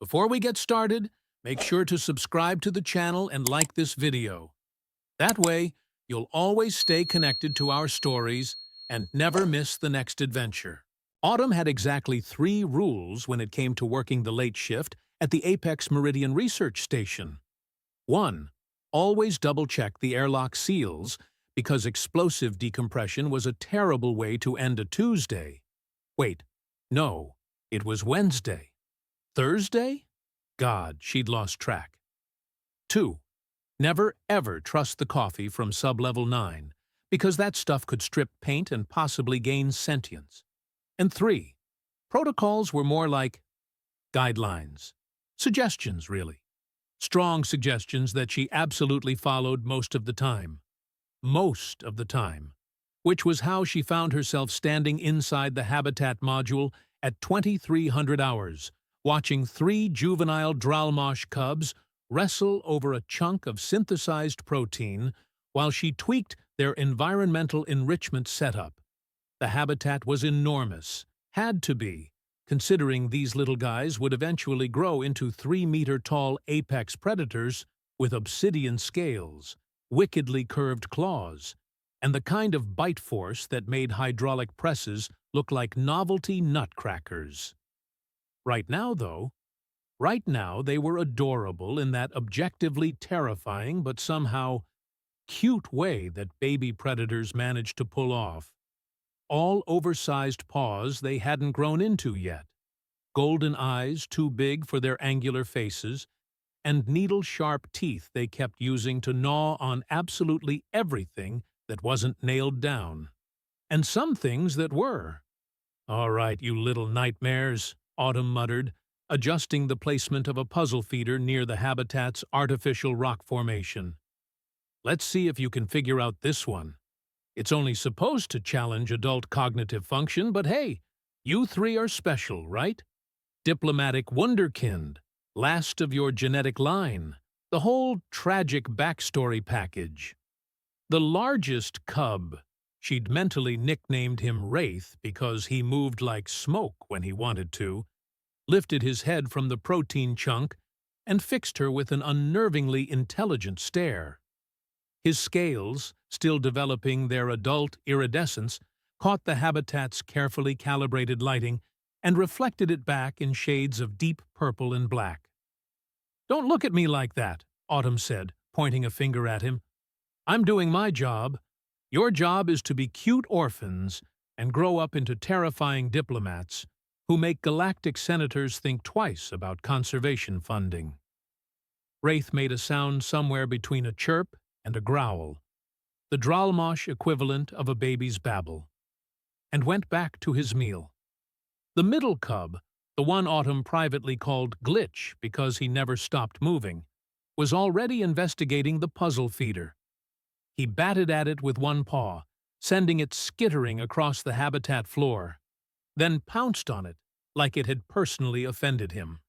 Before we get started, make sure to subscribe to the channel and like this video. That way, you'll always stay connected to our stories and never miss the next adventure. Autumn had exactly 3 rules when it came to working the late shift at the Apex Meridian Research Station. 1. Always double-check the airlock seals, because explosive decompression was a terrible way to end a Tuesday. Wait, no, it was Wednesday. Thursday? God, she'd lost track. 2. Never ever trust the coffee from Sub-Level 9, because that stuff could strip paint and possibly gain sentience. And 3. Protocols were more like guidelines. Suggestions, really. Strong suggestions that she absolutely followed most of the time. Most of the time. Which was how she found herself standing inside the habitat module at 2300 hours, watching 3 juvenile Dralmosh cubs wrestle over a chunk of synthesized protein while she tweaked their environmental enrichment setup. The habitat was enormous, had to be, considering these little guys would eventually grow into 3-meter-tall apex predators with obsidian scales, wickedly curved claws, and the kind of bite force that made hydraulic presses look like novelty nutcrackers. Right now, they were adorable in that objectively terrifying but somehow cute way that baby predators manage to pull off. All oversized paws they hadn't grown into yet, golden eyes too big for their angular faces, and needle-sharp teeth they kept using to gnaw on absolutely everything that wasn't nailed down. And some things that were. "All right, you little nightmares," Autumn muttered, adjusting the placement of a puzzle feeder near the habitat's artificial rock formation. "Let's see if you can figure out this one. It's only supposed to challenge adult cognitive function, but hey, you 3 are special, right? Diplomatic wunderkind, last of your genetic line, the whole tragic backstory package." The largest cub, she'd mentally nicknamed him Wraith because he moved like smoke when he wanted to, lifted his head from the protein chunk and fixed her with an unnervingly intelligent stare. His scales, still developing their adult iridescence, caught the habitat's carefully calibrated lighting and reflected it back in shades of deep purple and black. "Don't look at me like that," Autumn said, pointing a finger at him. "I'm doing my job. Your job is to be cute orphans and grow up into terrifying diplomats who make galactic senators think twice about conservation funding." Wraith made a sound somewhere between a chirp and a growl, the Dralmosh equivalent of a baby's babble, and went back to his meal. The middle cub, the one Autumn privately called Glitch because he never stopped moving, was already investigating the puzzle feeder. He batted at it with one paw, sending it skittering across the habitat floor, then pounced on it like it had personally offended him.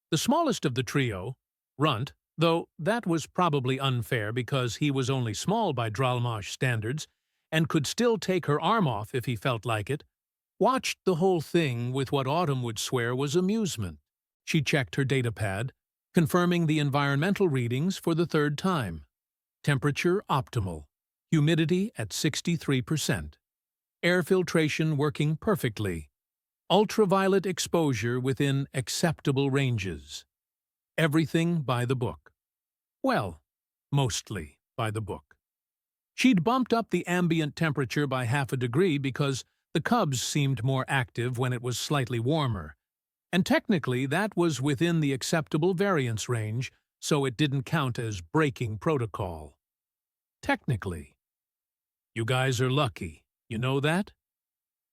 The smallest of the trio, Runt, though that was probably unfair because he was only small by Dralmosh standards and could still take her arm off if he felt like it, watched the whole thing with what Autumn would swear was amusement. She checked her datapad, confirming the environmental readings for the 3rd time. Temperature optimal, humidity at 63%, air filtration working perfectly, ultraviolet exposure within acceptable ranges. Everything by the book. Well, mostly by the book. She'd bumped up the ambient temperature by half a degree because the cubs seemed more active when it was slightly warmer, and technically that was within the acceptable variance range, so it didn't count as breaking protocol. Technically. "You guys are lucky, you know that?"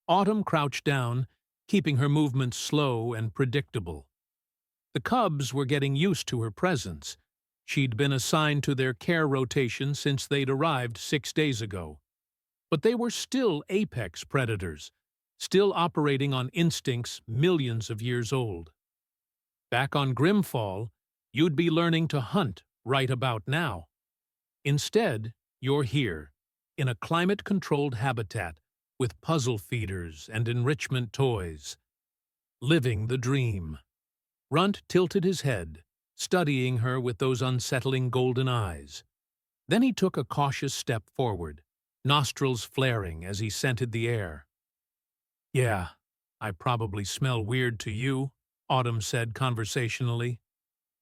Autumn crouched down, keeping her movements slow and predictable. The cubs were getting used to her presence. She'd been assigned to their care rotation since they'd arrived 6 days ago. But they were still apex predators, still operating on instincts millions of years old. Back on Grimfall, you'd be learning to hunt right about now. Instead, you're here, in a climate-controlled habitat with puzzle feeders and enrichment toys. Living the dream. Runt tilted his head, studying her with those unsettling golden eyes. Then he took a cautious step forward, nostrils flaring as he scented the air. "Yeah, I probably smell weird to you," Autumn said conversationally.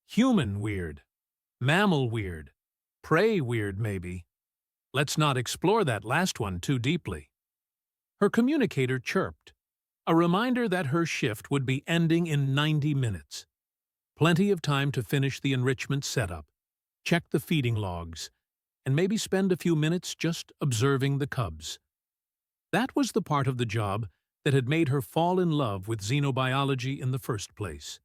"Human weird. Mammal weird. Prey weird, maybe. Let's not explore that last one too deeply." Her communicator chirped, a reminder that her shift would be ending in 90 minutes. Plenty of time to finish the enrichment setup, check the feeding logs, and maybe spend a few minutes just observing the cubs. That was the part of the job that had made her fall in love with xenobiology in the first place.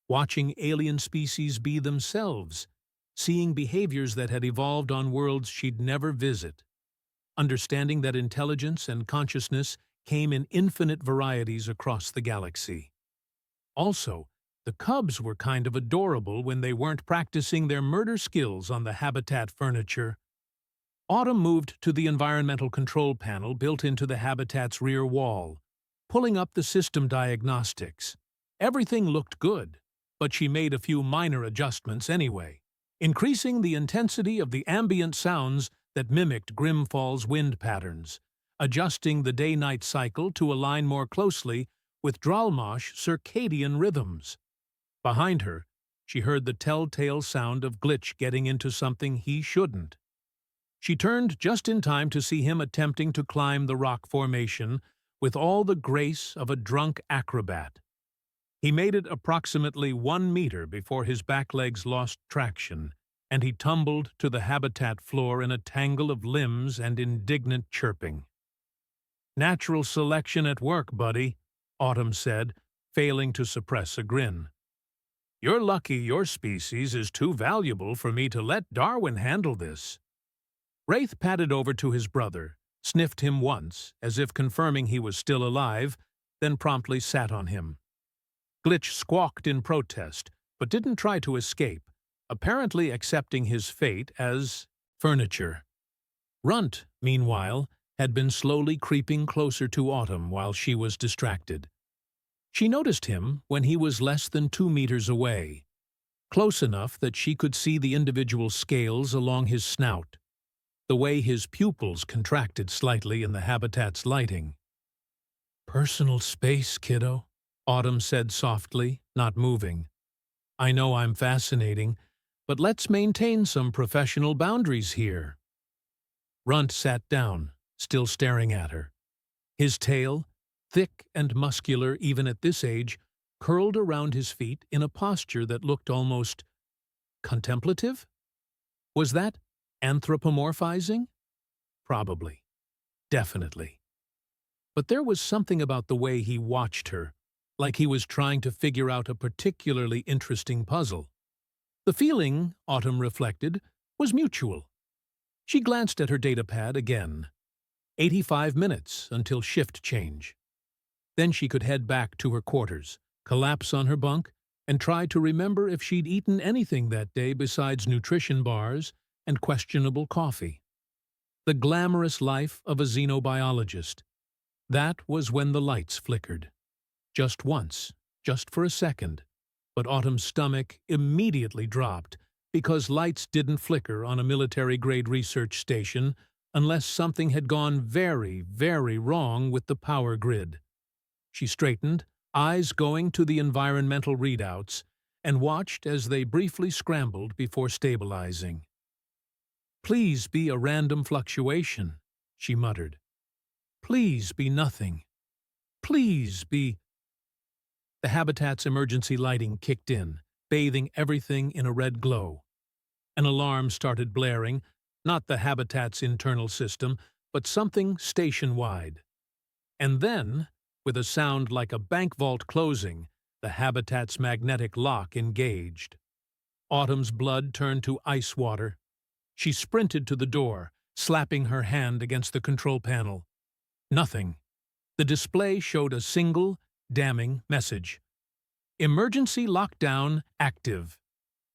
Watching alien species be themselves, seeing behaviors that had evolved on worlds she'd never visit, understanding that intelligence and consciousness came in infinite varieties across the galaxy. Also, the cubs were kind of adorable when they weren't practicing their murder skills on the habitat furniture. Autumn moved to the environmental control panel built into the habitat's rear wall, pulling up the system diagnostics. Everything looked good, but she made a few minor adjustments anyway, increasing the intensity of the ambient sounds that mimicked Grimfall's wind patterns, adjusting the day-night cycle to align more closely with Dralmosh's circadian rhythms. Behind her, she heard the telltale sound of Glitch getting into something he shouldn't. She turned just in time to see him attempting to climb the rock formation with all the grace of a drunk acrobat. He made it approximately 1 meter before his back legs lost traction, and he tumbled to the habitat floor in a tangle of limbs and indignant chirping. "Natural selection at work, buddy," Autumn said, failing to suppress a grin. "You're lucky your species is too valuable for me to let Darwin handle this." Wraith padded over to his brother, sniffed him once, as if confirming he was still alive, then promptly sat on him. Glitch squawked in protest, but didn't try to escape, apparently accepting his fate as furniture. Runt, meanwhile, had been slowly creeping closer to Autumn while she was distracted. She noticed him when he was less than 2 meters away, close enough that she could see the individual scales along his snout, the way his pupils contracted slightly in the habitat's lighting. "Personal space, kiddo," Autumn said softly, not moving. "I know I'm fascinating, but let's maintain some professional boundaries here." Runt sat down, still staring at her. His tail, thick and muscular even at this age, curled around his feet in a posture that looked almost contemplative? Was that anthropomorphizing? Probably. Definitely. But there was something about the way he watched her, like he was trying to figure out a particularly interesting puzzle. The feeling, Autumn reflected, was mutual. She glanced at her datapad again. 85 minutes until shift change. Then she could head back to her quarters, collapse on her bunk, and try to remember if she'd eaten anything that day besides nutrition bars and questionable coffee. The glamorous life of a xenobiologist. That was when the lights flickered. Just once, just for a second, but Autumn's stomach immediately dropped because lights didn't flicker on a military-grade research station unless something had gone very, very wrong with the power grid. She straightened, eyes going to the environmental readouts, and watched as they briefly scrambled before stabilizing. "Please be a random fluctuation," she muttered. "Please be nothing. Please be—" The habitat's emergency lighting kicked in, bathing everything in a red glow. An alarm started blaring, not the habitat's internal system, but something station-wide. And then, with a sound like a bank vault closing, the habitat's magnetic lock engaged. Autumn's blood turned to ice water. She sprinted to the door, slapping her hand against the control panel. Nothing. The display showed a single, damning message. "Emergency lockdown active.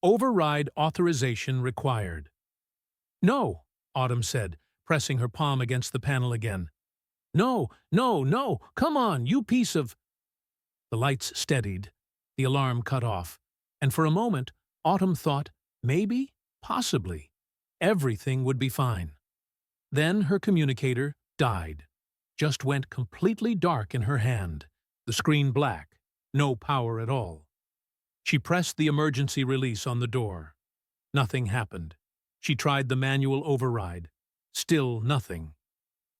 Override authorization required." "No," Autumn said, pressing her palm against the panel again. "No, no, no! Come on, you piece of—" The lights steadied, The alarm cut off, and for a moment, Autumn thought, maybe, possibly, everything would be fine. Then her communicator died, just went completely dark in her hand, the screen black, no power at all. She pressed the emergency release on the door. Nothing happened. She tried the manual override. Still nothing.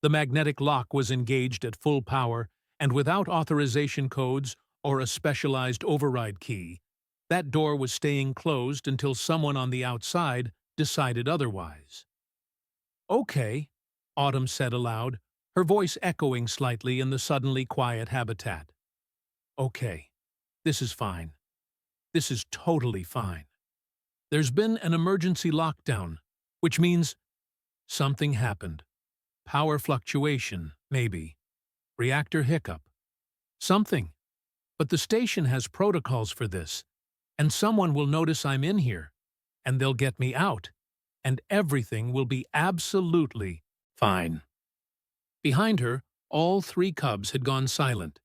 The magnetic lock was engaged at full power, and without authorization codes or a specialized override key, that door was staying closed until someone on the outside decided otherwise. "Okay," Autumn said aloud, her voice echoing slightly in the suddenly quiet habitat. "Okay, this is fine. This is totally fine. There's been an emergency lockdown, which means something happened. Power fluctuation, maybe. Reactor hiccup. Something. But the station has protocols for this, and someone will notice I'm in here, and they'll get me out, and everything will be absolutely fine." Behind her, all 3 cubs had gone silent.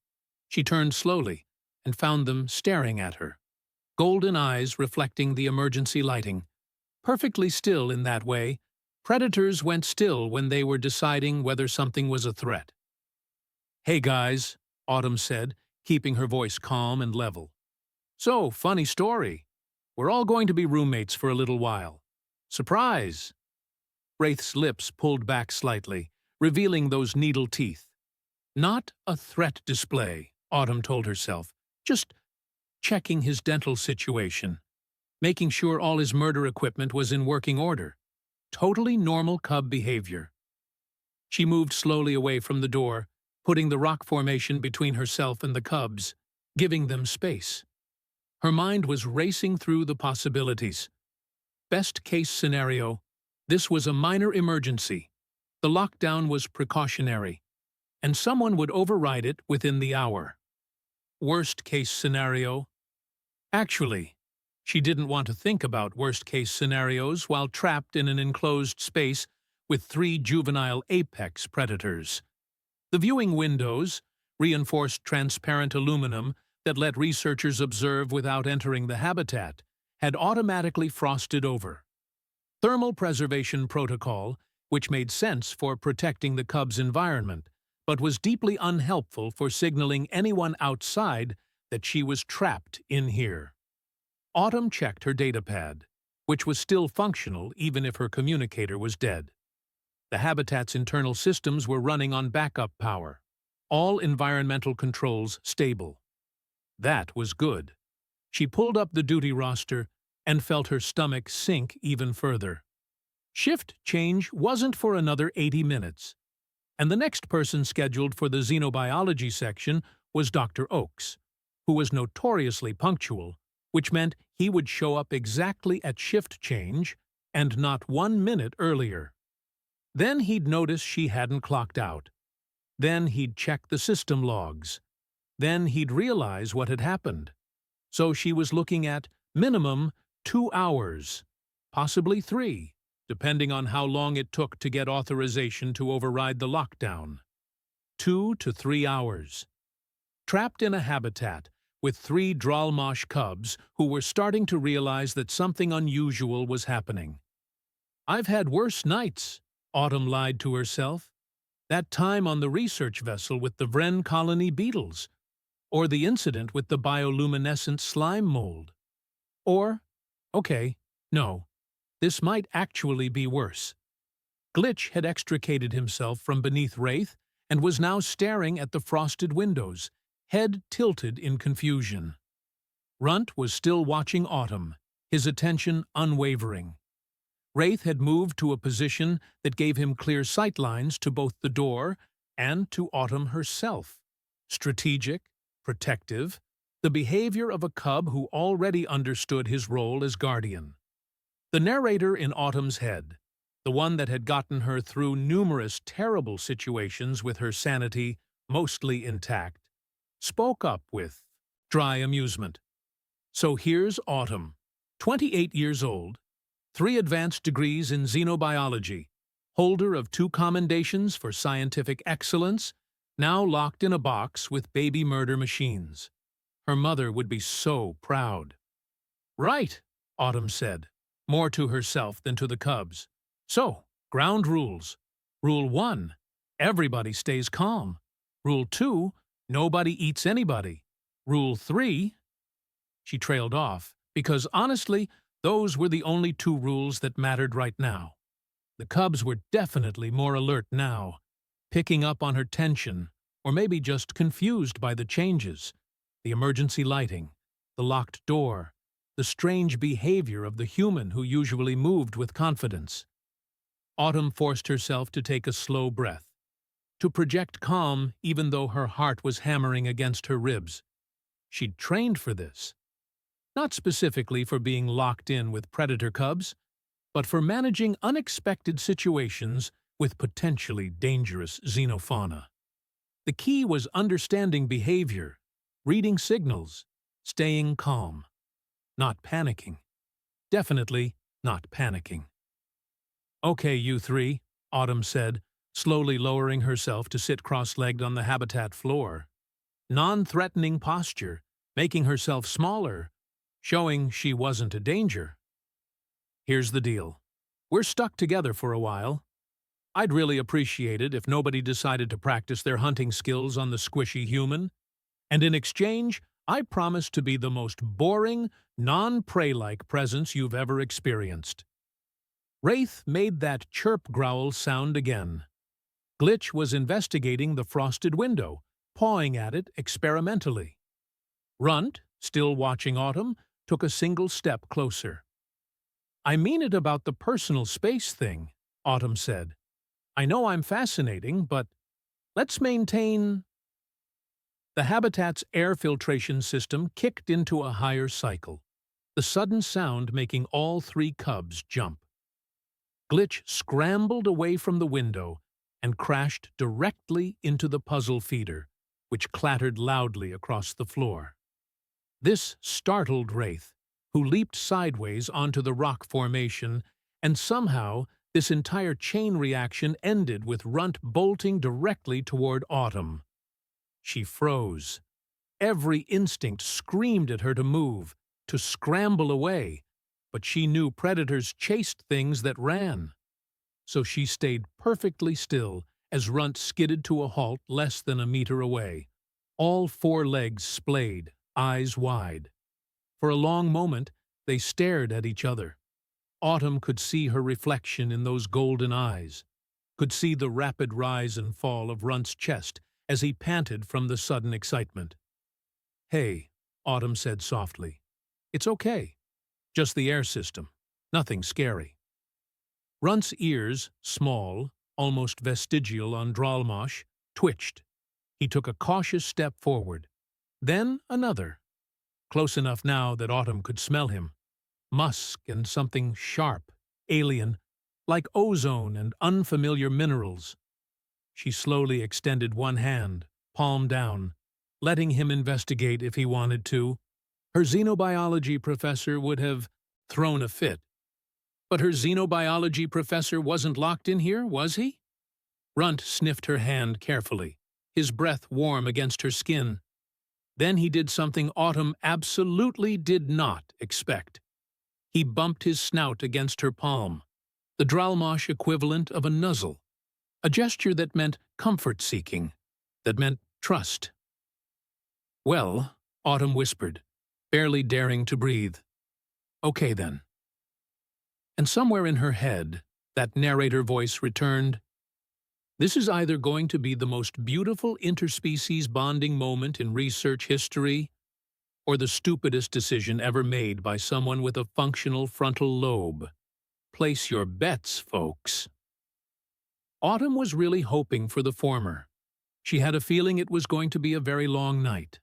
She turned slowly and found them staring at her, golden eyes reflecting the emergency lighting. Perfectly still in that way, predators went still when they were deciding whether something was a threat. "Hey guys," Autumn said, keeping her voice calm and level. "So, funny story. We're all going to be roommates for a little while. Surprise!" Wraith's lips pulled back slightly, revealing those needle teeth. Not a threat display, Autumn told herself, just checking his dental situation, making sure all his murder equipment was in working order. Totally normal cub behavior. She moved slowly away from the door, putting the rock formation between herself and the cubs, giving them space. Her mind was racing through the possibilities. Best-case scenario, this was a minor emergency. The lockdown was precautionary, and someone would override it within the hour. Worst-case scenario. Actually, she didn't want to think about worst-case scenarios while trapped in an enclosed space with 3 juvenile apex predators. The viewing windows, reinforced transparent aluminum that let researchers observe without entering the habitat, had automatically frosted over. Thermal preservation protocol, which made sense for protecting the cub's environment, but was deeply unhelpful for signaling anyone outside that she was trapped in here. Autumn checked her datapad, which was still functional even if her communicator was dead. The habitat's internal systems were running on backup power, all environmental controls stable. That was good. She pulled up the duty roster and felt her stomach sink even further. Shift change wasn't for another 80 minutes, and the next person scheduled for the xenobiology section was Dr. Oakes, who was notoriously punctual, which meant he would show up exactly at shift change and not 1 minute earlier. Then he'd notice she hadn't clocked out. Then he'd check the system logs. Then he'd realize what had happened. So she was looking at minimum 2 hours, possibly 3, depending on how long it took to get authorization to override the lockdown. 2 to 3 hours. Trapped in a habitat with 3 Dralmash cubs who were starting to realize that something unusual was happening. "I've had worse nights," Autumn lied to herself. That time on the research vessel with the Vren colony beetles, or the incident with the bioluminescent slime mold. Or, okay, no, this might actually be worse. Glitch had extricated himself from beneath Wraith and was now staring at the frosted windows, head tilted in confusion. Runt was still watching Autumn, his attention unwavering. Wraith had moved to a position that gave him clear sightlines to both the door and to Autumn herself. Strategic, protective, the behavior of a cub who already understood his role as guardian. The narrator in Autumn's head, the one that had gotten her through numerous terrible situations with her sanity mostly intact, spoke up with dry amusement. So here's Autumn, 28 years old, 3 advanced degrees in xenobiology, holder of 2 commendations for scientific excellence, now locked in a box with baby murder machines. Her mother would be so proud. Right, Autumn said, more to herself than to the cubs. So, ground rules. Rule 1, everybody stays calm. Rule 2, nobody eats anybody. Rule 3, she trailed off, because honestly, those were the only 2 rules that mattered right now. The cubs were definitely more alert now, picking up on her tension, or maybe just confused by the changes. The emergency lighting, the locked door, the strange behavior of the human who usually moved with confidence. Autumn forced herself to take a slow breath, to project calm even though her heart was hammering against her ribs. She'd trained for this. Not specifically for being locked in with predator cubs, but for managing unexpected situations with potentially dangerous xenofauna. The key was understanding behavior, reading signals, staying calm. Not panicking. Definitely not panicking. Okay, you 3, Autumn said, slowly lowering herself to sit cross-legged on the habitat floor. Non-threatening posture, making herself smaller, showing she wasn't a danger. Here's the deal. We're stuck together for a while. I'd really appreciate it if nobody decided to practice their hunting skills on the squishy human. And in exchange, I promise to be the most boring, non-prey-like presence you've ever experienced. Wraith made that chirp growl sound again. Glitch was investigating the frosted window, pawing at it experimentally. Runt, still watching Autumn, took a single step closer. I mean it about the personal space thing, Autumn said. I know I'm fascinating, but let's maintain... The habitat's air filtration system kicked into a higher cycle, the sudden sound making all 3 cubs jump. Glitch scrambled away from the window and crashed directly into the puzzle feeder, which clattered loudly across the floor. This startled Wraith, who leaped sideways onto the rock formation, and somehow this entire chain reaction ended with Runt bolting directly toward Autumn. She froze. Every instinct screamed at her to move, to scramble away, but she knew predators chased things that ran. So she stayed perfectly still as Runt skidded to a halt less than a meter away, all 4 legs splayed, eyes wide. For a long moment, they stared at each other. Autumn could see her reflection in those golden eyes, could see the rapid rise and fall of Runt's chest as he panted from the sudden excitement. Hey, Autumn said softly. It's okay. Just the air system. Nothing scary. Runt's ears, small, almost vestigial on Dralmosh, twitched. He took a cautious step forward. Then another. Close enough now that Autumn could smell him. Musk and something sharp, alien, like ozone and unfamiliar minerals. She slowly extended one hand, palm down, letting him investigate if he wanted to. Her xenobiology professor would have thrown a fit. But her xenobiology professor wasn't locked in here, was he? Runt sniffed her hand carefully, his breath warm against her skin. Then he did something Autumn absolutely did not expect. He bumped his snout against her palm, the Dralmosh equivalent of a nuzzle, a gesture that meant comfort-seeking, that meant trust. Well, Autumn whispered, barely daring to breathe. Okay then. And somewhere in her head, that narrator voice returned, this is either going to be the most beautiful interspecies bonding moment in research history, or the stupidest decision ever made by someone with a functional frontal lobe. Place your bets, folks. Autumn was really hoping for the former. She had a feeling it was going to be a very long night.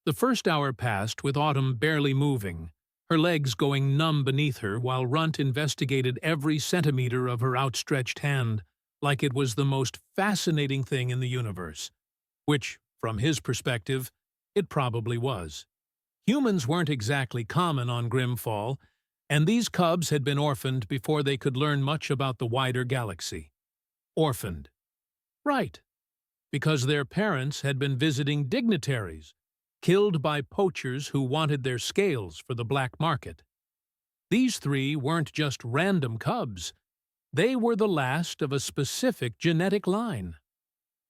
The first hour passed with Autumn barely moving, her legs going numb beneath her while Runt investigated every centimeter of her outstretched hand like it was the most fascinating thing in the universe, which, from his perspective, it probably was. Humans weren't exactly common on Grimfall, and these cubs had been orphaned before they could learn much about the wider galaxy. Orphaned. Right, because their parents had been visiting dignitaries, killed by poachers who wanted their scales for the black market. These three weren't just random cubs. They were the last of a specific genetic line,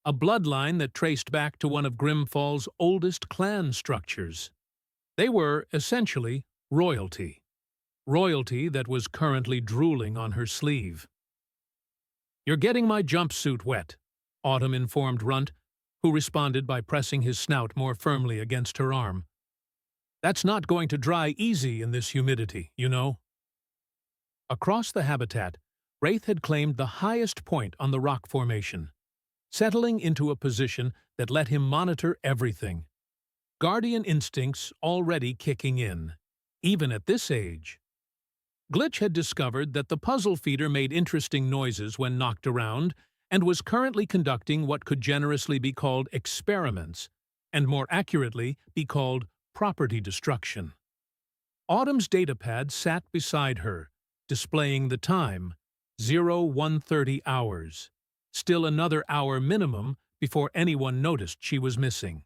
a bloodline that traced back to one of Grimfall's oldest clan structures. They were, essentially, royalty. Royalty that was currently drooling on her sleeve. "You're getting my jumpsuit wet," Autumn informed Runt, who responded by pressing his snout more firmly against her arm. "That's not going to dry easy in this humidity, you know." Across the habitat, Wraith had claimed the highest point on the rock formation, settling into a position that let him monitor everything. Guardian instincts already kicking in, even at this age. Glitch had discovered that the puzzle feeder made interesting noises when knocked around and was currently conducting what could generously be called experiments, and more accurately be called property destruction. Autumn's datapad sat beside her, displaying the time, 0130 hours. Still another hour minimum before anyone noticed she was missing.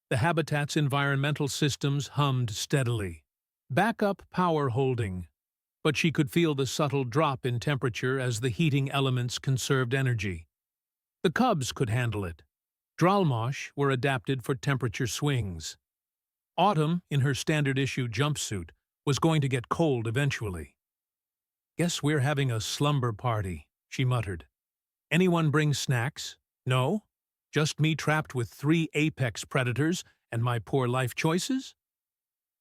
The habitat's environmental systems hummed steadily. Backup power holding. But she could feel the subtle drop in temperature as the heating elements conserved energy. The cubs could handle it. Dralmosh were adapted for temperature swings. Autumn, in her standard-issue jumpsuit, was going to get cold eventually. "Guess we're having a slumber party," she muttered. "Anyone bring snacks? No? Just me trapped with 3 apex predators and my poor life choices?"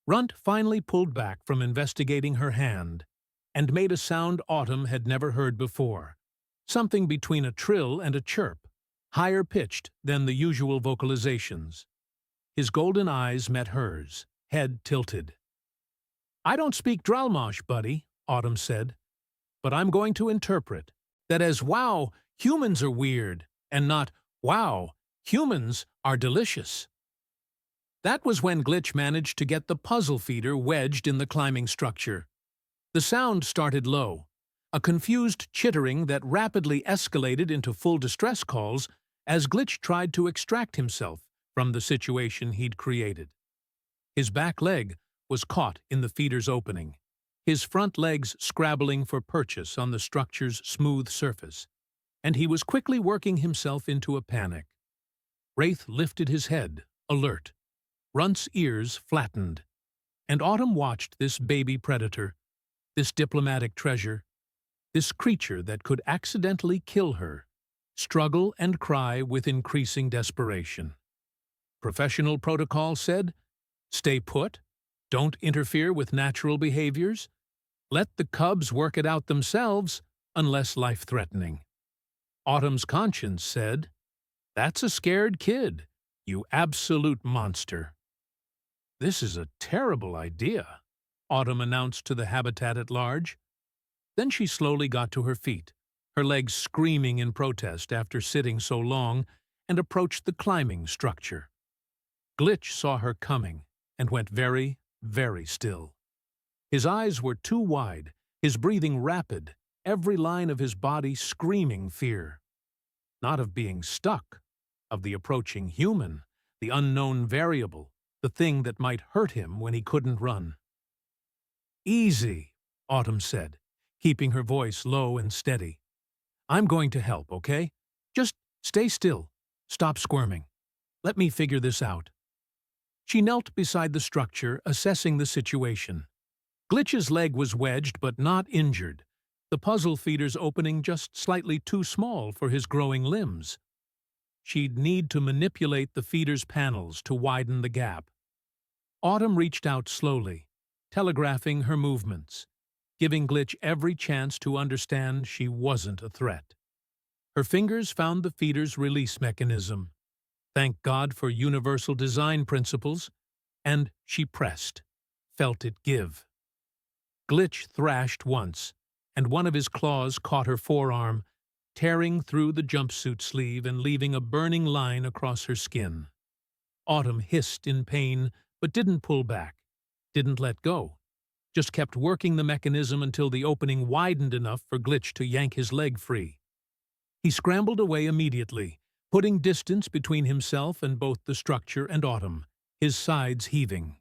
Runt finally pulled back from investigating her hand and made a sound Autumn had never heard before, something between a trill and a chirp, higher pitched than the usual vocalizations. His golden eyes met hers, head tilted. "I don't speak Dralmosh, buddy," Autumn said, "but I'm going to interpret that as wow, humans are weird, and not wow, humans are delicious." That was when Glitch managed to get the puzzle feeder wedged in the climbing structure. The sound started low, a confused chittering that rapidly escalated into full distress calls as Glitch tried to extract himself from the situation he'd created. His back leg was caught in the feeder's opening, his front legs scrabbling for purchase on the structure's smooth surface, and he was quickly working himself into a panic. Wraith lifted his head, alert. Runt's ears flattened, and Autumn watched this baby predator, this diplomatic treasure, this creature that could accidentally kill her, struggle and cry with increasing desperation. Professional protocol said, "Stay put, don't interfere with natural behaviors, let the cubs work it out themselves unless life-threatening." Autumn's conscience said, "That's a scared kid, you absolute monster." "This is a terrible idea," Autumn announced to the habitat at large. Then she slowly got to her feet, her legs screaming in protest after sitting so long, and approached the climbing structure. Glitch saw her coming and went very, very still. His eyes were too wide, his breathing rapid, every line of his body screaming fear. Not of being stuck, of the approaching human, the unknown variable, the thing that might hurt him when he couldn't run. "Easy," Autumn said, keeping her voice low and steady. "I'm going to help, okay? Just stay still. Stop squirming. Let me figure this out." She knelt beside the structure, assessing the situation. Glitch's leg was wedged but not injured, the puzzle feeder's opening just slightly too small for his growing limbs. She'd need to manipulate the feeder's panels to widen the gap. Autumn reached out slowly, telegraphing her movements, giving Glitch every chance to understand she wasn't a threat. Her fingers found the feeder's release mechanism. Thank God for universal design principles, and she pressed, felt it give. Glitch thrashed once, and one of his claws caught her forearm, tearing through the jumpsuit sleeve and leaving a burning line across her skin. Autumn hissed in pain, but didn't pull back, didn't let go, just kept working the mechanism until the opening widened enough for Glitch to yank his leg free. He scrambled away immediately, putting distance between himself and both the structure and Autumn, his sides heaving.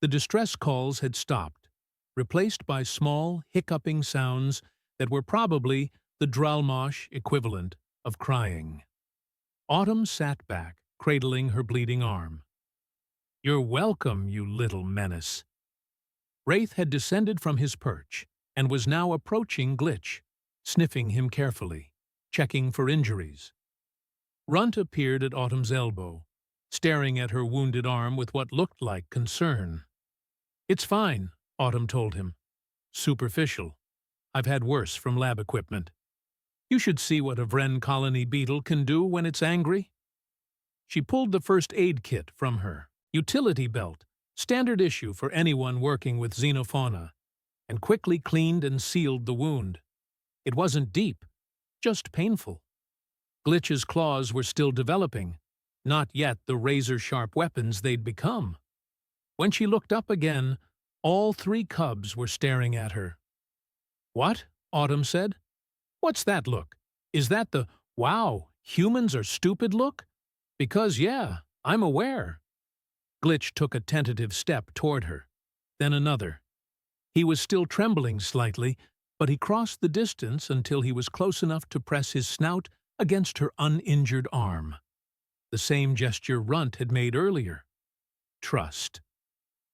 The distress calls had stopped, replaced by small, hiccuping sounds that were probably the Dralmosh equivalent of crying. Autumn sat back, cradling her bleeding arm. "You're welcome, you little menace." Wraith had descended from his perch and was now approaching Glitch, sniffing him carefully, checking for injuries. Runt appeared at Autumn's elbow, staring at her wounded arm with what looked like concern. "It's fine," Autumn told him. "Superficial. I've had worse from lab equipment. You should see what a Vren colony beetle can do when it's angry." She pulled the first aid kit from her utility belt, standard issue for anyone working with xenofauna, and quickly cleaned and sealed the wound. It wasn't deep, just painful. Glitch's claws were still developing, not yet the razor-sharp weapons they'd become. When she looked up again, all three cubs were staring at her. "What?" Autumn said. "What's that look? Is that the, 'wow, humans are stupid' look? Because, yeah, I'm aware." Glitch took a tentative step toward her, then another. He was still trembling slightly, but he crossed the distance until he was close enough to press his snout against her uninjured arm. The same gesture Runt had made earlier. Trust.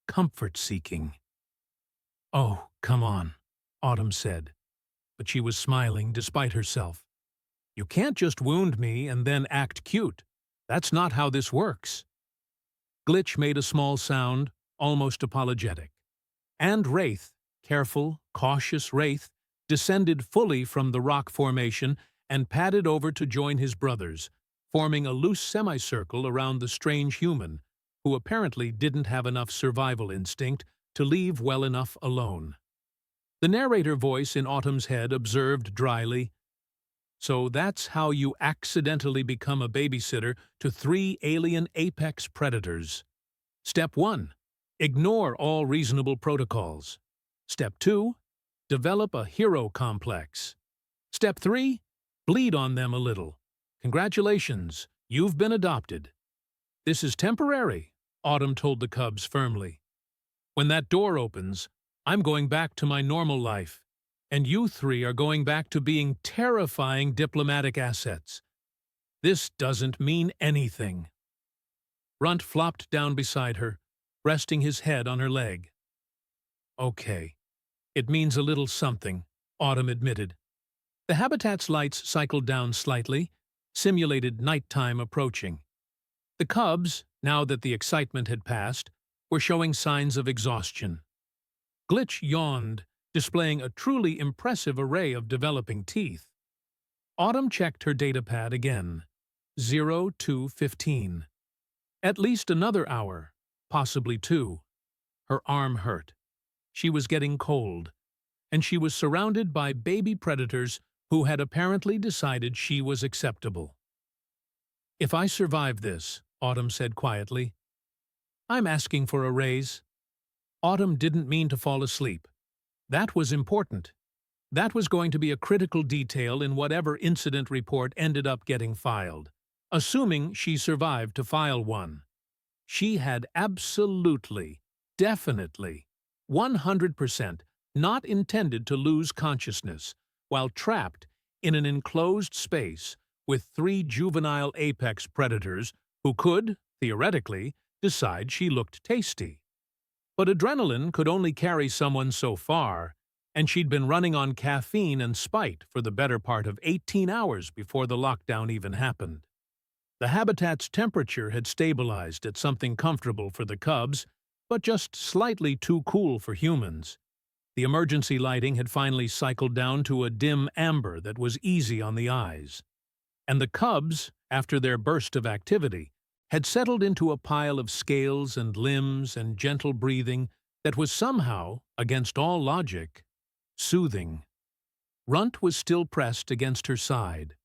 Comfort-seeking. "Oh, come on," Autumn said, but she was smiling despite herself. "You can't just wound me and then act cute. That's not how this works." Glitch made a small sound, almost apologetic. And Wraith, careful, cautious Wraith, descended fully from the rock formation and padded over to join his brothers, forming a loose semicircle around the strange human, who apparently didn't have enough survival instinct to leave well enough alone. The narrator voice in Autumn's head observed dryly, "So that's how you accidentally become a babysitter to 3 alien apex predators. Step 1. Ignore all reasonable protocols. Step 2. Develop a hero complex. Step 3. Bleed on them a little. Congratulations, you've been adopted." "This is temporary," Autumn told the cubs firmly. "When that door opens, I'm going back to my normal life, and you 3 are going back to being terrifying diplomatic assets. This doesn't mean anything." Runt flopped down beside her, resting his head on her leg. "Okay, it means a little something," Autumn admitted. The habitat's lights cycled down slightly, simulated nighttime approaching. The cubs, now that the excitement had passed, were showing signs of exhaustion. Glitch yawned, displaying a truly impressive array of developing teeth. Autumn checked her datapad again. 02:15. At least another hour, possibly 2. Her arm hurt. She was getting cold, and she was surrounded by baby predators who had apparently decided she was acceptable. "If I survive this," Autumn said quietly, "I'm asking for a raise." Autumn didn't mean to fall asleep. That was important. That was going to be a critical detail in whatever incident report ended up getting filed, assuming she survived to file one. She had absolutely, definitely, 100% not intended to lose consciousness while trapped in an enclosed space with 3 juvenile apex predators who could, theoretically, decide she looked tasty. But adrenaline could only carry someone so far, and she'd been running on caffeine and spite for the better part of 18 hours before the lockdown even happened. The habitat's temperature had stabilized at something comfortable for the cubs, but just slightly too cool for humans. The emergency lighting had finally cycled down to a dim amber that was easy on the eyes. And the cubs, after their burst of activity, had settled into a pile of scales and limbs and gentle breathing that was somehow, against all logic, soothing. Runt was still pressed against her side.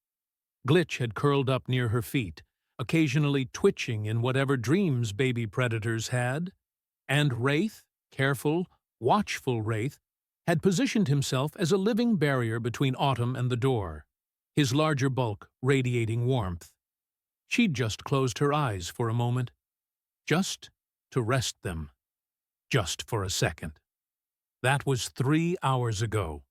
Glitch had curled up near her feet, occasionally twitching in whatever dreams baby predators had, and Wraith, careful, watchful Wraith, had positioned himself as a living barrier between Autumn and the door, his larger bulk radiating warmth. She'd just closed her eyes for a moment. Just to rest them, just for a second. That was 3 hours ago.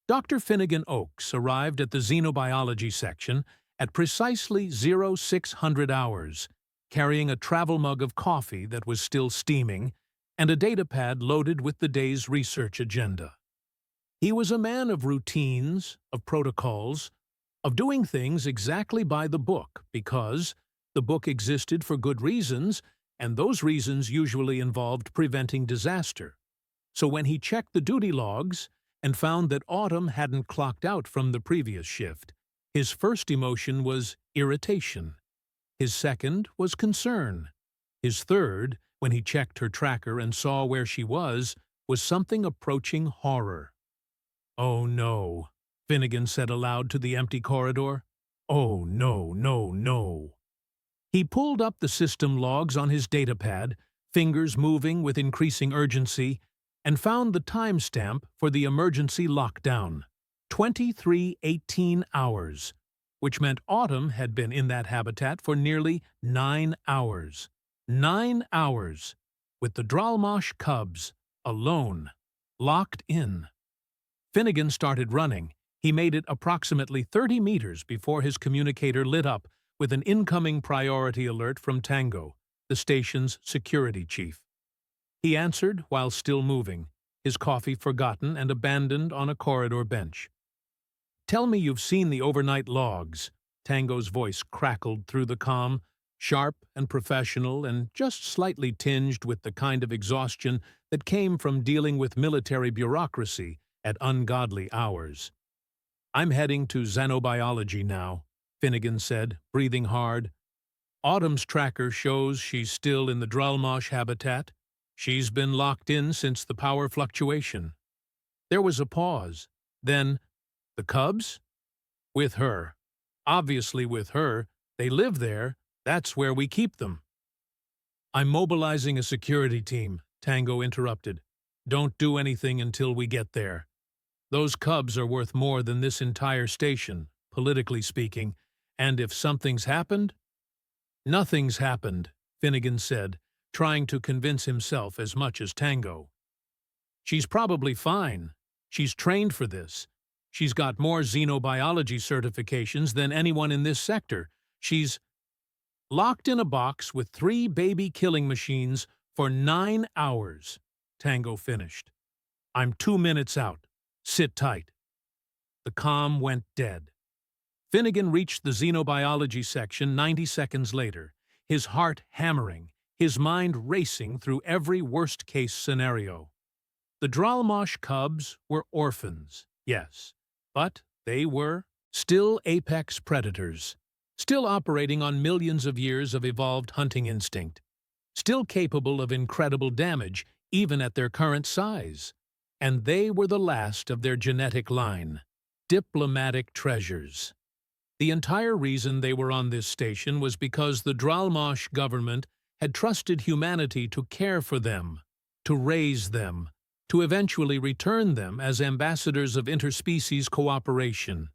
Dr. Finnegan Oakes arrived at the xenobiology section at precisely 0600 hours, carrying a travel mug of coffee that was still steaming and a datapad loaded with the day's research agenda. He was a man of routines, of protocols, of doing things exactly by the book because the book existed for good reasons, and those reasons usually involved preventing disaster. So when he checked the duty logs and found that Autumn hadn't clocked out from the previous shift, his first emotion was irritation. His second was concern. His third, when he checked her tracker and saw where she was something approaching horror. "Oh no," Finnegan said aloud to the empty corridor. "Oh no, no, no." He pulled up the system logs on his datapad, fingers moving with increasing urgency, and found the timestamp for the emergency lockdown, 2318 hours, which meant Autumn had been in that habitat for nearly 9 hours. 9 hours, with the Dralmosh cubs, alone, locked in. Finnegan started running. He made it approximately 30 meters before his communicator lit up with an incoming priority alert from Tango, the station's security chief. He answered while still moving, his coffee forgotten and abandoned on a corridor bench. "Tell me you've seen the overnight logs." Tango's voice crackled through the comm, sharp and professional and just slightly tinged with the kind of exhaustion that came from dealing with military bureaucracy at ungodly hours. "I'm heading to xenobiology now," Finnegan said, breathing hard. "Autumn's tracker shows she's still in the Dralmosh habitat. She's been locked in since the power fluctuation." There was a pause. Then, "The cubs?" "With her. Obviously with her. They live there. That's where we keep them." "I'm mobilizing a security team," Tango interrupted. "Don't do anything until we get there. Those cubs are worth more than this entire station, politically speaking, and if something's happened—" "Nothing's happened," Finnegan said, trying to convince himself as much as Tango. "She's probably fine. She's trained for this. She's got more xenobiology certifications than anyone in this sector. She's locked in a box with 3 baby killing machines for 9 hours, Tango finished. "I'm 2 minutes out. Sit tight." The comm went dead. Finnegan reached the xenobiology section 90 seconds later, his heart hammering, his mind racing through every worst-case scenario. The Dralmosh cubs were orphans, yes, but they were still apex predators, still operating on millions of years of evolved hunting instinct, still capable of incredible damage even at their current size. And they were the last of their genetic line, diplomatic treasures. The entire reason they were on this station was because the Dralmosh government had trusted humanity to care for them, to raise them, to eventually return them as ambassadors of interspecies cooperation.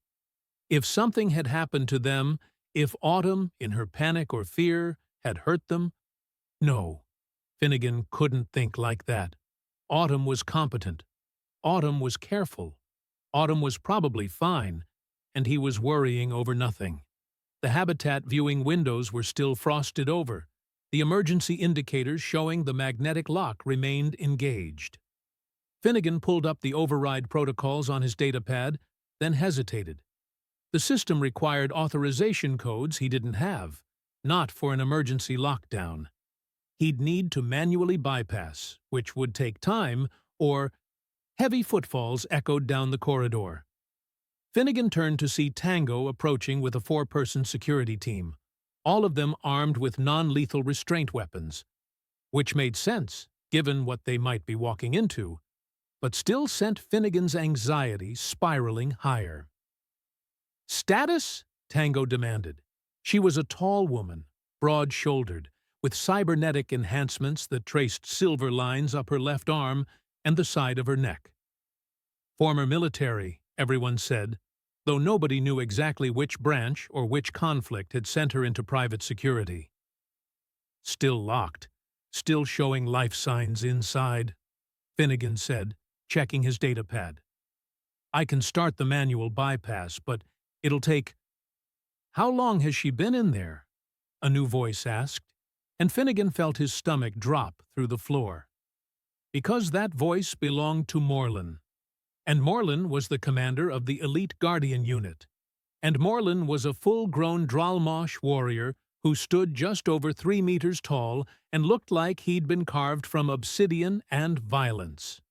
If something had happened to them, if Autumn, in her panic or fear, had hurt them— No, Finnegan couldn't think like that. Autumn was competent. Autumn was careful. Autumn was probably fine, and he was worrying over nothing. The habitat viewing windows were still frosted over. The emergency indicators showing the magnetic lock remained engaged. Finnegan pulled up the override protocols on his datapad, then hesitated. The system required authorization codes he didn't have, not for an emergency lockdown. He'd need to manually bypass, which would take time, or— Heavy footfalls echoed down the corridor. Finnegan turned to see Tango approaching with a 4-person security team, all of them armed with non-lethal restraint weapons, which made sense, given what they might be walking into, but still sent Finnegan's anxiety spiraling higher. "Status?" Tango demanded. She was a tall woman, broad-shouldered, with cybernetic enhancements that traced silver lines up her left arm and the side of her neck. Former military, everyone said, though nobody knew exactly which branch or which conflict had sent her into private security. "Still locked," still showing life signs inside, Finnegan said, checking his datapad. I can start the manual bypass, but it'll take— How long has she been in there? A new voice asked, and Finnegan felt his stomach drop through the floor. Because that voice belonged to Morlin, and Morlin was the commander of the elite Guardian unit, and Morlin was a full-grown Dralmosh warrior who stood just over 3 meters tall and looked like he'd been carved from obsidian and violence.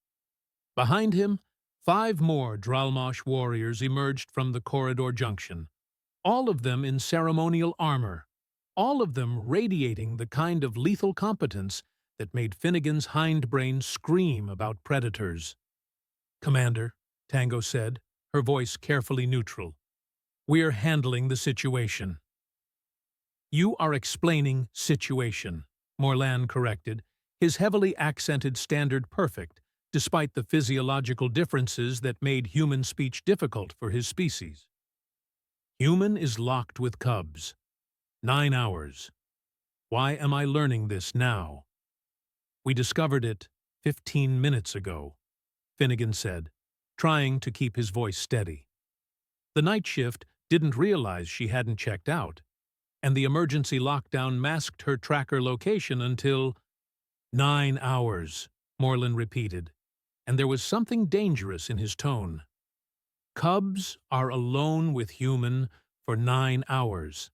Behind him, 5 more Dralmosh warriors emerged from the corridor junction, all of them in ceremonial armor, all of them radiating the kind of lethal competence that made Finnegan's hindbrain scream about predators. Commander, Tango said, her voice carefully neutral, we're handling the situation. You are explaining situation, Morlan corrected, his heavily accented standard perfect, despite the physiological differences that made human speech difficult for his species. Human is locked with cubs. 9 hours. Why am I learning this now? We discovered it 15 minutes ago, Finnegan said, trying to keep his voice steady. The night shift didn't realize she hadn't checked out, and the emergency lockdown masked her tracker location until— 9 hours, Morlin repeated, and there was something dangerous in his tone. Cubs are alone with human for 9 hours.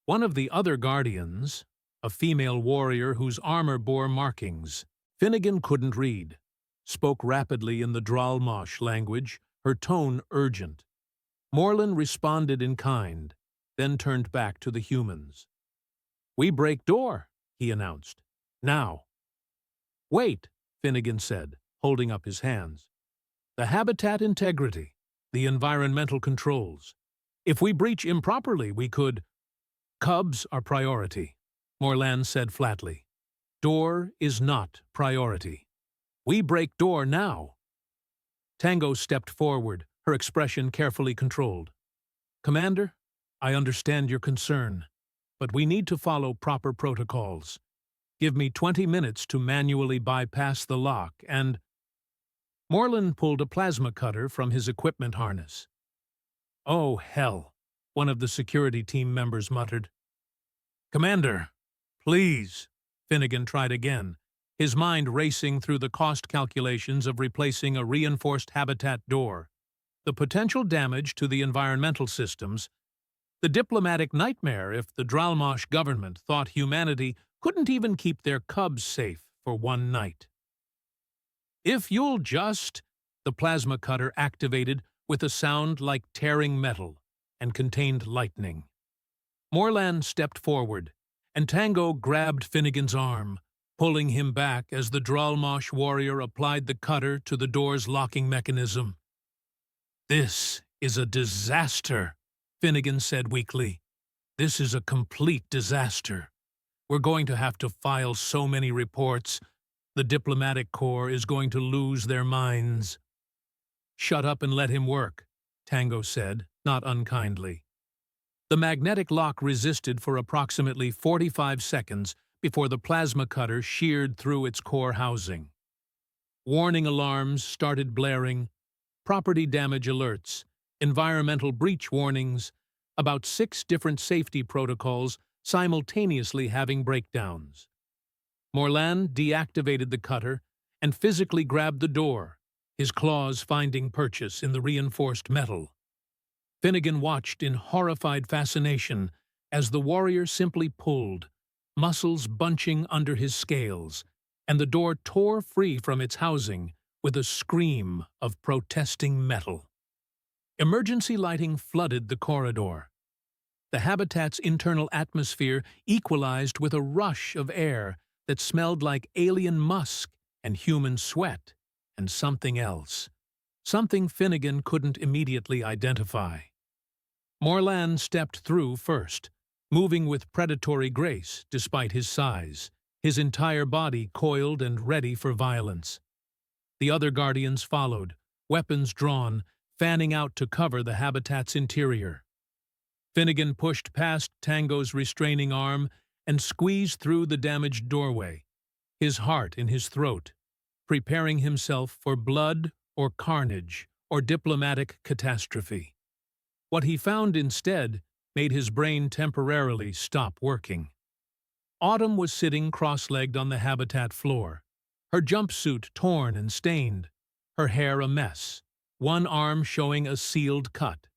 One of the other guardians, a female warrior whose armor bore markings Finnegan couldn't read, spoke rapidly in the Dralmosh language, her tone urgent. Morlin responded in kind, then turned back to the humans. We break door, he announced. Now. Wait, Finnegan said, holding up his hands. The habitat integrity, the environmental controls. If we breach improperly, we could— Cubs are priority, Morlan said flatly. Door is not priority. We break door now. Tango stepped forward, her expression carefully controlled. Commander, I understand your concern, but we need to follow proper protocols. Give me 20 minutes to manually bypass the lock and— Morlin pulled a plasma cutter from his equipment harness. Oh, hell, one of the security team members muttered. Commander, please, Finnegan tried again, his mind racing through the cost calculations of replacing a reinforced habitat door, the potential damage to the environmental systems, the diplomatic nightmare if the Dralmosh government thought humanity couldn't even keep their cubs safe for one night. If you'll just— The plasma cutter activated with a sound like tearing metal and contained lightning. Morlan stepped forward, and Tango grabbed Finnegan's arm, pulling him back as the Dralmosh warrior applied the cutter to the door's locking mechanism. This is a disaster, Finnegan said weakly. This is a complete disaster. We're going to have to file so many reports. The diplomatic corps is going to lose their minds. Shut up and let him work, Tango said, not unkindly. The magnetic lock resisted for approximately 45 seconds before the plasma cutter sheared through its core housing. Warning alarms started blaring, property damage alerts, environmental breach warnings, about 6 different safety protocols simultaneously having breakdowns. Morlan deactivated the cutter and physically grabbed the door, his claws finding purchase in the reinforced metal. Finnegan watched in horrified fascination as the warrior simply pulled, muscles bunching under his scales, and the door tore free from its housing with a scream of protesting metal. Emergency lighting flooded the corridor. The habitat's internal atmosphere equalized with a rush of air that smelled like alien musk and human sweat and something else, something Finnegan couldn't immediately identify. Morlan stepped through first, moving with predatory grace despite his size, his entire body coiled and ready for violence. The other guardians followed, weapons drawn, fanning out to cover the habitat's interior. Finnegan pushed past Tango's restraining arm and squeezed through the damaged doorway, his heart in his throat, preparing himself for blood or carnage or diplomatic catastrophe. What he found instead made his brain temporarily stop working. Autumn was sitting cross-legged on the habitat floor, her jumpsuit torn and stained, her hair a mess, one arm showing a sealed cut.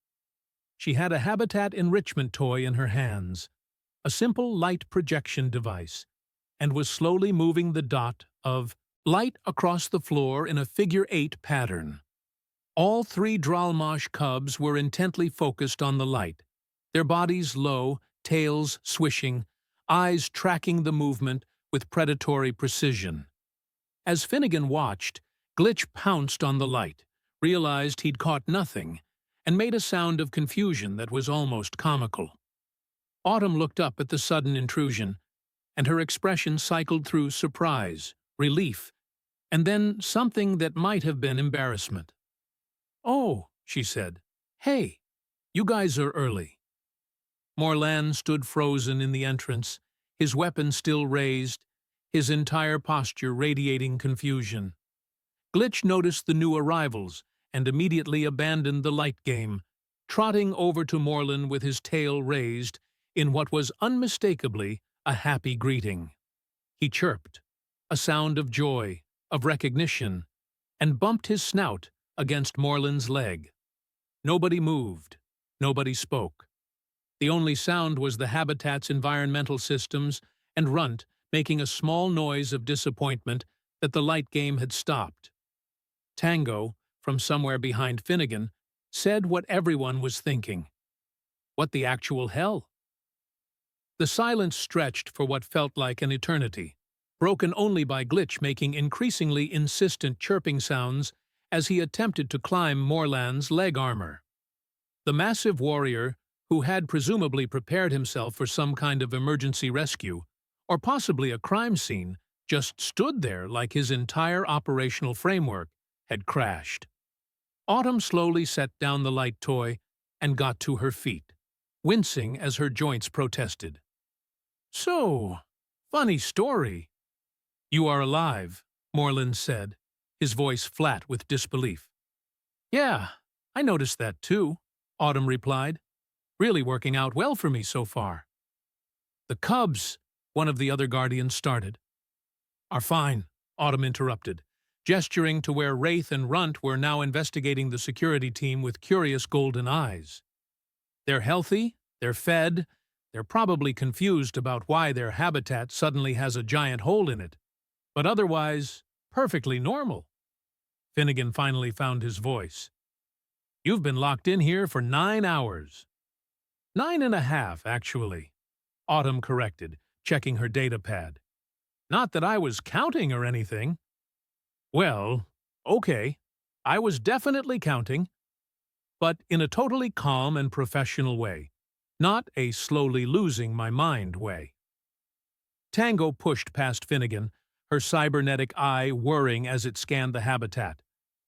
She had a habitat enrichment toy in her hands, a simple light projection device, and was slowly moving the dot of light across the floor in a figure-8 pattern. All 3 Dralmash cubs were intently focused on the light, their bodies low, tails swishing, eyes tracking the movement with predatory precision. As Finnegan watched, Glitch pounced on the light, realized he'd caught nothing, and made a sound of confusion that was almost comical. Autumn looked up at the sudden intrusion, and her expression cycled through surprise, relief, and then something that might have been embarrassment. "Oh," she said. "Hey, you guys are early." Morlan stood frozen in the entrance, his weapon still raised, his entire posture radiating confusion. Glitch noticed the new arrivals and immediately abandoned the light game, trotting over to Morlan with his tail raised in what was unmistakably a happy greeting. He chirped, a sound of joy, of recognition, and bumped his snout against Morlan's leg. Nobody moved, nobody spoke. The only sound was the habitat's environmental systems and Runt making a small noise of disappointment that the light game had stopped. Tango, from somewhere behind Finnegan, said what everyone was thinking. What the actual hell? The silence stretched for what felt like an eternity, broken only by Glitch making increasingly insistent chirping sounds as he attempted to climb Morlan's leg armor. The massive warrior, who had presumably prepared himself for some kind of emergency rescue, or possibly a crime scene, just stood there like his entire operational framework had crashed. Autumn slowly set down the light toy and got to her feet, wincing as her joints protested. "So, funny story." "You are alive," Morlan said, his voice flat with disbelief. "Yeah, I noticed that too," Autumn replied. "Really working out well for me so far." "The cubs," one of the other guardians started. "Are fine," Autumn interrupted, gesturing to where Wraith and Runt were now investigating the security team with curious golden eyes. "They're healthy, they're fed, they're probably confused about why their habitat suddenly has a giant hole in it, but otherwise, perfectly normal." Finnegan finally found his voice. "You've been locked in here for 9 hours. 9.5, actually," Autumn corrected, checking her data pad. "Not that I was counting or anything." "Well, okay, I was definitely counting, but in a totally calm and professional way, not a slowly losing my mind way." Tango pushed past Finnegan, her cybernetic eye whirring as it scanned the habitat,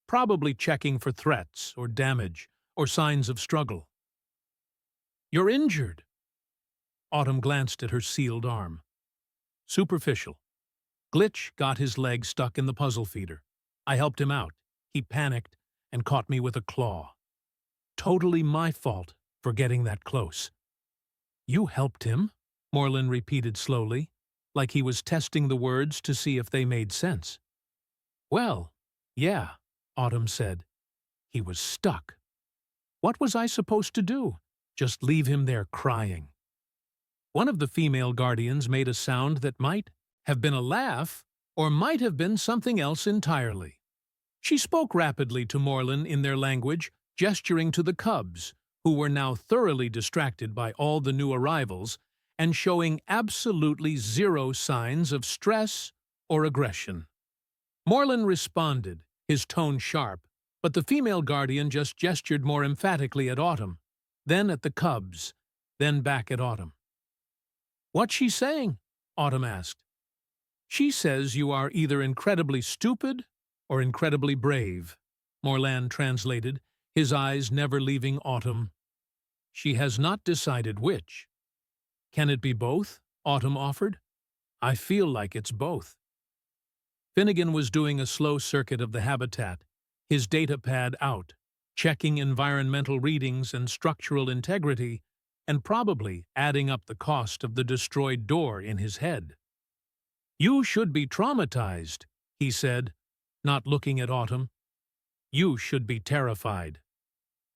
probably checking for threats or damage or signs of struggle. "You're injured." Autumn glanced at her sealed arm. "Superficial. Glitch got his leg stuck in the puzzle feeder. I helped him out. He panicked and caught me with a claw. Totally my fault for getting that close." "You helped him?" Morlan repeated slowly, like he was testing the words to see if they made sense. "Well, yeah," Autumn said. "He was stuck. What was I supposed to do? Just leave him there crying?" One of the female guardians made a sound that might have been a laugh or might have been something else entirely. She spoke rapidly to Morlan in their language, gesturing to the cubs, who were now thoroughly distracted by all the new arrivals and showing absolutely zero signs of stress or aggression. Morlan responded, his tone sharp, but the female guardian just gestured more emphatically at Autumn, then at the cubs, then back at Autumn. "What's she saying?" Autumn asked. "She says you are either incredibly stupid or incredibly brave," Morlan translated, his eyes never leaving Autumn. "She has not decided which." "Can it be both?" Autumn offered. I feel like it's both. Finnegan was doing a slow circuit of the habitat, his data pad out, checking environmental readings and structural integrity, and probably adding up the cost of the destroyed door in his head. You should be traumatized, he said, not looking at Autumn. You should be terrified.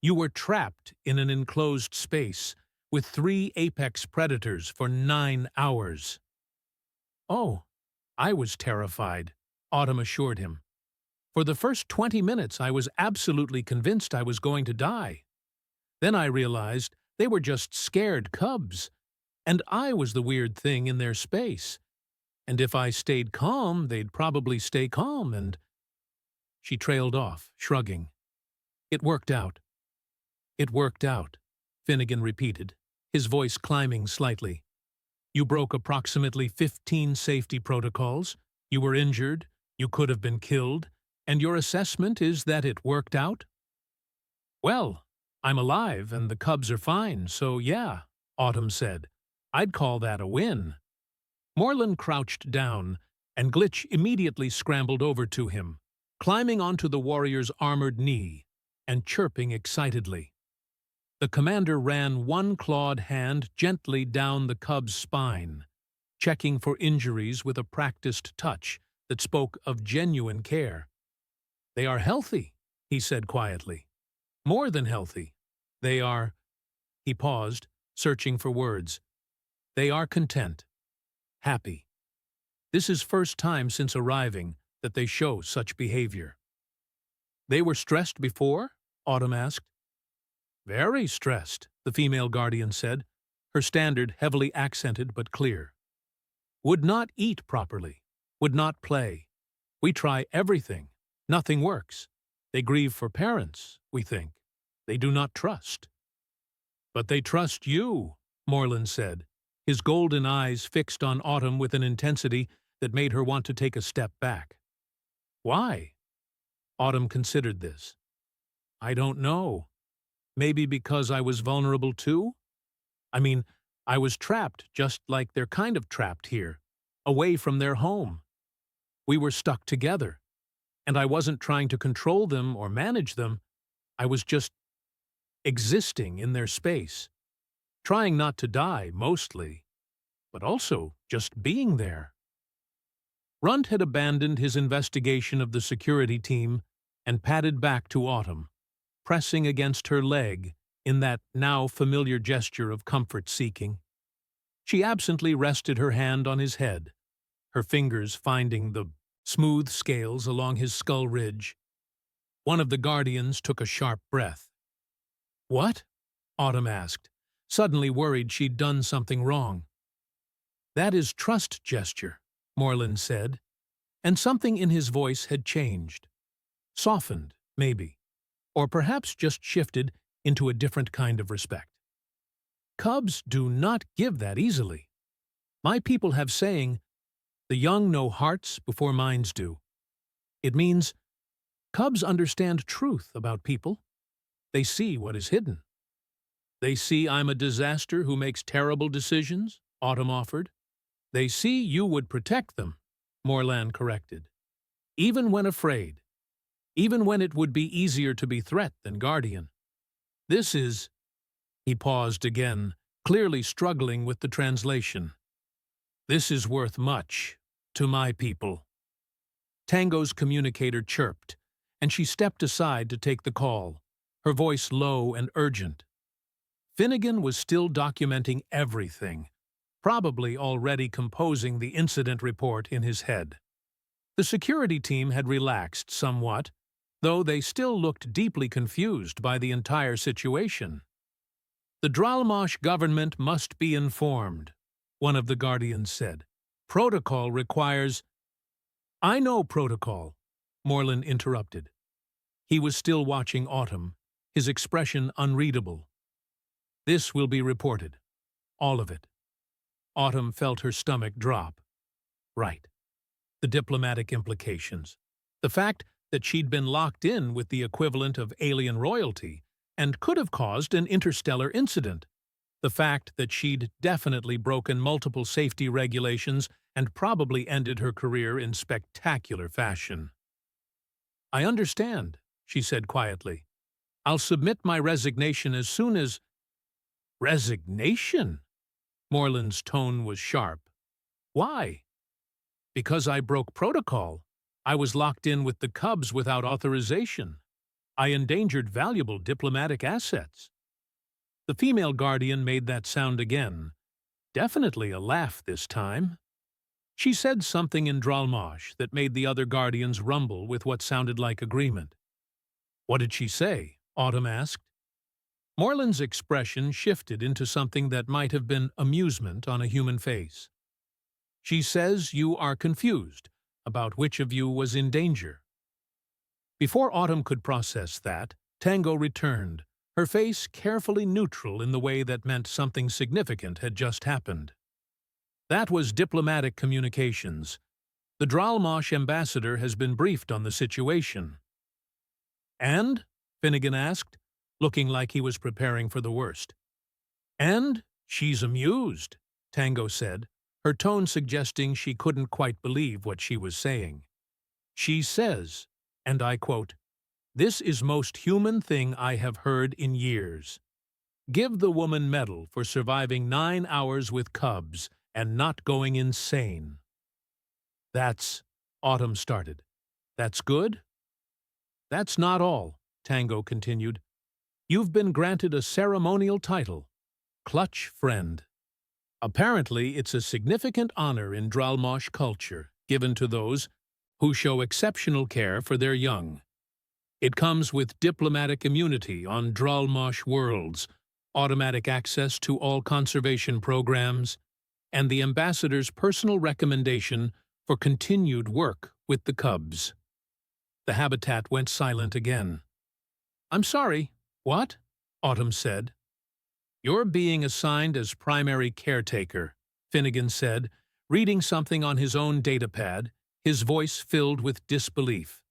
You were trapped in an enclosed space with 3 apex predators for 9 hours. Oh, I was terrified, Autumn assured him. For the first 20 minutes, I was absolutely convinced I was going to die. Then I realized they were just scared cubs, and I was the weird thing in their space. And if I stayed calm, they'd probably stay calm, and... She trailed off, shrugging. It worked out. It worked out, Finnegan repeated, his voice climbing slightly. You broke approximately 15 safety protocols, you were injured, you could have been killed, and your assessment is that it worked out? Well, I'm alive and the cubs are fine, so yeah, Autumn said. I'd call that a win. Moreland crouched down, and Glitch immediately scrambled over to him, climbing onto the warrior's armored knee and chirping excitedly. The commander ran one clawed hand gently down the cub's spine, checking for injuries with a practiced touch that spoke of genuine care. They are healthy, he said quietly. More than healthy. They are... He paused, searching for words. They are content. Happy. This is first time since arriving that they show such behavior. They were stressed before? Autumn asked. Very stressed, the female guardian said, her standard heavily accented but clear. Would not eat properly, would not play. We try everything. Nothing works. They grieve for parents, we think. They do not trust. But they trust you, Moreland said, his golden eyes fixed on Autumn with an intensity that made her want to take a step back. Why? Autumn considered this. I don't know. Maybe because I was vulnerable too? I mean, I was trapped just like they're kind of trapped here, away from their home. We were stuck together, and I wasn't trying to control them or manage them. I was just existing in their space, trying not to die, mostly, but also just being there. Runt had abandoned his investigation of the security team and padded back to Autumn, pressing against her leg in that now familiar gesture of comfort-seeking. She absently rested her hand on his head, her fingers finding the smooth scales along his skull ridge. One of the guardians took a sharp breath. What? Autumn asked, suddenly worried she'd done something wrong. That is trust gesture, Moreland said, and something in his voice had changed. Softened, maybe, or perhaps just shifted into a different kind of respect. Cubs do not give that easily. My people have saying, the young know hearts before minds do. It means cubs understand truth about people. They see what is hidden. They see I'm a disaster who makes terrible decisions, Autumn offered. They see you would protect them, Moreland corrected. Even when afraid. Even when it would be easier to be threat than guardian. This is... He paused again, clearly struggling with the translation. This is worth much to my people. Tango's communicator chirped, and she stepped aside to take the call, her voice low and urgent. Finnegan was still documenting everything, probably already composing the incident report in his head. The security team had relaxed somewhat, though they still looked deeply confused by the entire situation. The Dralmash government must be informed, one of the guardians said. Protocol requires... I know protocol, Moreland interrupted. He was still watching Autumn, his expression unreadable. This will be reported. All of it. Autumn felt her stomach drop. Right. The diplomatic implications. The fact that she'd been locked in with the equivalent of alien royalty and could have caused an interstellar incident. The fact that she'd definitely broken multiple safety regulations and probably ended her career in spectacular fashion. "I understand," she said quietly. "I'll submit my resignation as soon as—" "Resignation?" Moreland's tone was sharp. "Why?" "Because I broke protocol. I was locked in with the Cubs without authorization. I endangered valuable diplomatic assets." The female guardian made that sound again. Definitely a laugh this time. She said something in Dralmash that made the other guardians rumble with what sounded like agreement. "What did she say?" Autumn asked. Moreland's expression shifted into something that might have been amusement on a human face. "She says you are confused about which of you was in danger." Before Autumn could process that, Tango returned, her face carefully neutral in the way that meant something significant had just happened. "That was diplomatic communications. The Dralmash ambassador has been briefed on the situation." "And?" Finnegan asked, looking like he was preparing for the worst. "And she's amused," Tango said, her tone suggesting she couldn't quite believe what she was saying. "She says, and I quote, 'This is most human thing I have heard in years. Give the woman medal for surviving 9 hours with cubs and not going insane.'" "That's—" Autumn started. "That's good?" "That's not all," Tango continued. "You've been granted a ceremonial title, Clutch Friend. Apparently, it's a significant honor in Dralmash culture, given to those who show exceptional care for their young. It comes with diplomatic immunity on Dralmash worlds, automatic access to all conservation programs, and the ambassador's personal recommendation for continued work with the Cubs." The habitat went silent again. "I'm sorry, what?" Autumn said. "You're being assigned as primary caretaker," Finnegan said, reading something on his own datapad, his voice filled with disbelief.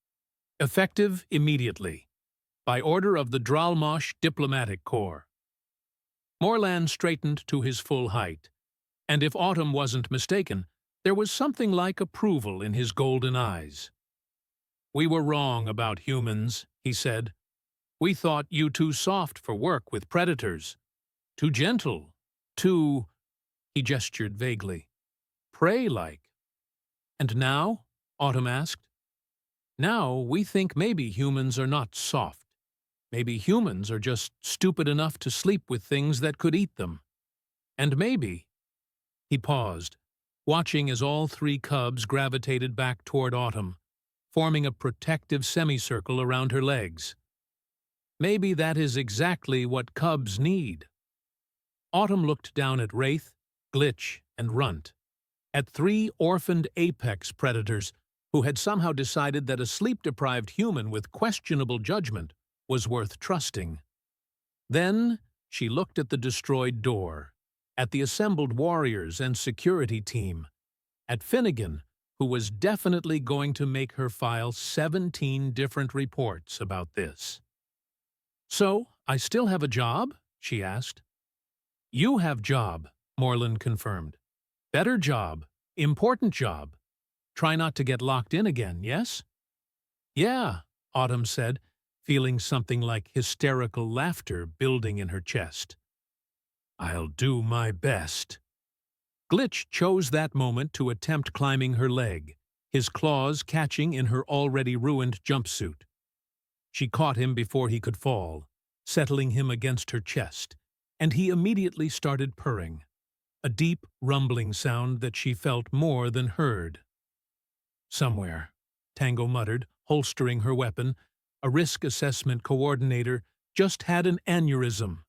"Effective immediately. By order of the Dralmash Diplomatic Corps." Moreland straightened to his full height, and if Autumn wasn't mistaken, there was something like approval in his golden eyes. "We were wrong about humans," he said. "We thought you too soft for work with predators. Too gentle. Too—" he gestured vaguely. "Prey-like." "And now?" Autumn asked. "Now we think maybe humans are not soft. Maybe humans are just stupid enough to sleep with things that could eat them. And maybe—" He paused, watching as all 3 cubs gravitated back toward Autumn, forming a protective semicircle around her legs. "Maybe that is exactly what cubs need." Autumn looked down at Wraith, Glitch, and Runt, at 3 orphaned apex predators who had somehow decided that a sleep-deprived human with questionable judgment was worth trusting. Then she looked at the destroyed door, at the assembled warriors and security team, at Finnegan, who was definitely going to make her file 17 different reports about this. "So, I still have a job?" she asked. "You have job," Moreland confirmed. "Better job. Important job. Try not to get locked in again, yes?" "Yeah," Autumn said, feeling something like hysterical laughter building in her chest. "I'll do my best." Glitch chose that moment to attempt climbing her leg, his claws catching in her already ruined jumpsuit. She caught him before he could fall, settling him against her chest, and he immediately started purring, a deep, rumbling sound that she felt more than heard. "Somewhere," Tango muttered, holstering her weapon, a risk assessment coordinator, "just had an aneurysm."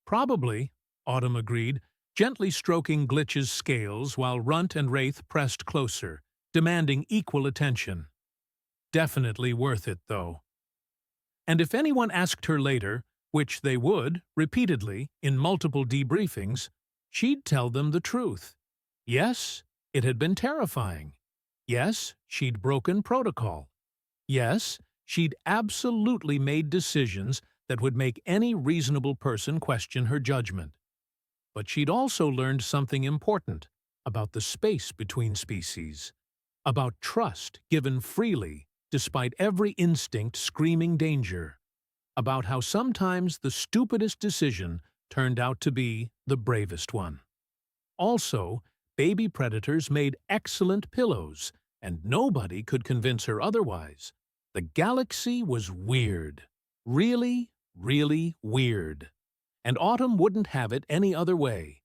"Probably," Autumn agreed, gently stroking Glitch's scales while Runt and Wraith pressed closer, demanding equal attention. Definitely worth it, though. And if anyone asked her later, which they would, repeatedly, in multiple debriefings, she'd tell them the truth. Yes, it had been terrifying. Yes, she'd broken protocol. Yes, she'd absolutely made decisions that would make any reasonable person question her judgment. But she'd also learned something important about the space between species, about trust given freely despite every instinct screaming danger, about how sometimes the stupidest decision turned out to be the bravest one. Also, baby predators made excellent pillows, and nobody could convince her otherwise. The galaxy was weird. Really, really weird. And Autumn wouldn't have it any other way.